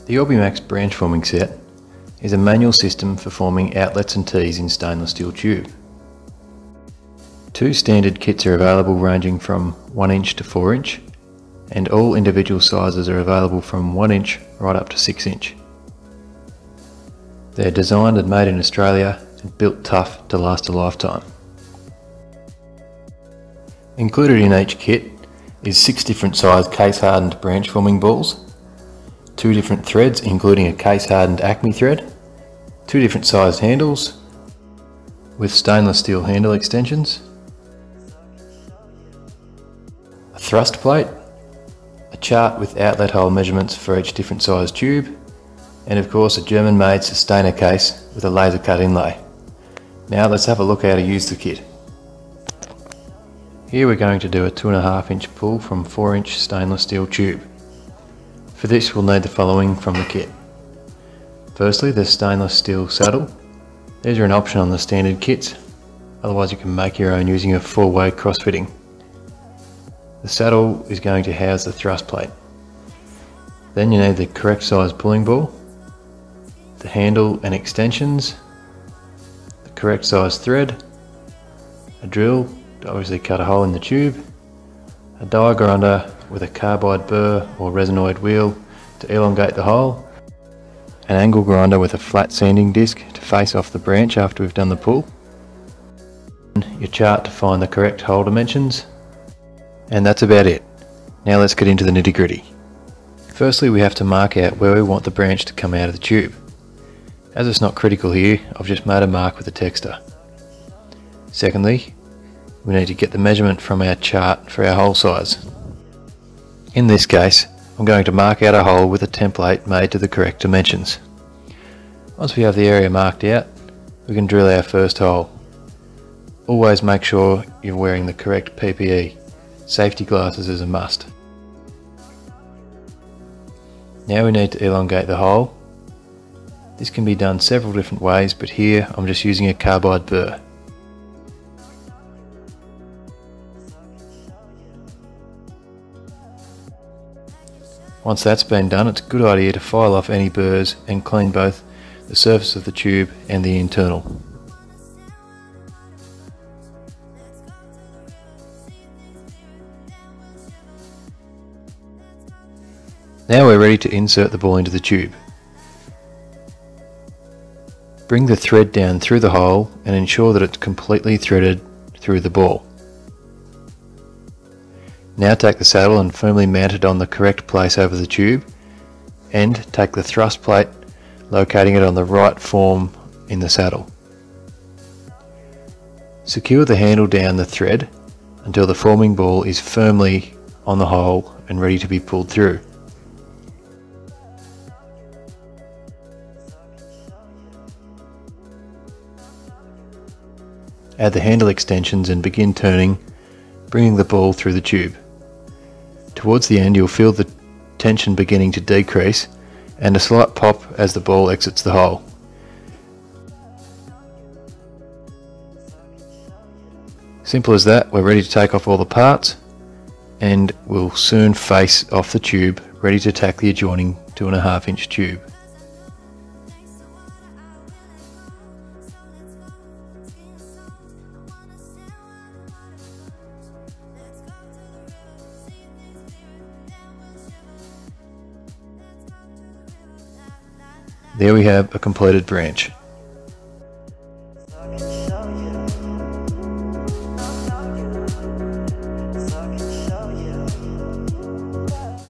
The Orbimax branch forming set is a manual system for forming outlets and tees in stainless steel tube. Two standard kits are available ranging from 1 inch to 4 inch, and all individual sizes are available from 1 inch right up to 6 inch. They're designed and made in Australia and built tough to last a lifetime. Included in each kit is 6 different size case hardened branch forming balls, 2 different threads including a case hardened Acme thread, 2 different sized handles with stainless steel handle extensions, a thrust plate, a chart with outlet hole measurements for each different size tube, and of course a German made sustainer case with a laser cut inlay. Now let's have a look how to use the kit. Here we're going to do a 2.5 inch pull from 4 inch stainless steel tube. For this we'll need the following from the kit. Firstly, the stainless steel saddle. These are an option on the standard kits, otherwise you can make your own using a 4-way cross-fitting. The saddle is going to house the thrust plate. Then you need the correct size pulling ball, the handle and extensions, the correct size thread, a drill to obviously cut a hole in the tube, a die grinder with a carbide burr or resinoid wheel to elongate the hole, an angle grinder with a flat sanding disc to face off the branch after we've done the pull, your chart to find the correct hole dimensions, and that's about it. Now let's get into the nitty gritty. Firstly, we have to mark out where we want the branch to come out of the tube. As it's not critical here, I've just made a mark with a texter. Secondly, we need to get the measurement from our chart for our hole size. In this case, I'm going to mark out a hole with a template made to the correct dimensions. Once we have the area marked out, we can drill our first hole. Always make sure you're wearing the correct PPE. Safety glasses is a must. Now we need to elongate the hole. This can be done several different ways, but here I'm just using a carbide burr. Once that's been done, it's a good idea to file off any burrs and clean both the surface of the tube and the internal. Now we're ready to insert the ball into the tube. Bring the thread down through the hole and ensure that it's completely threaded through the ball. Now take the saddle and firmly mount it on the correct place over the tube, and take the thrust plate, locating it on the right form in the saddle. Secure the handle down the thread until the forming ball is firmly on the hole and ready to be pulled through. Add the handle extensions and begin turning, bringing the ball through the tube. Towards the end you'll feel the tension beginning to decrease and a slight pop as the ball exits the hole. Simple as that. We're ready to take off all the parts and we'll soon face off the tube, ready to tack the adjoining 2.5 inch tube. There we have a completed branch.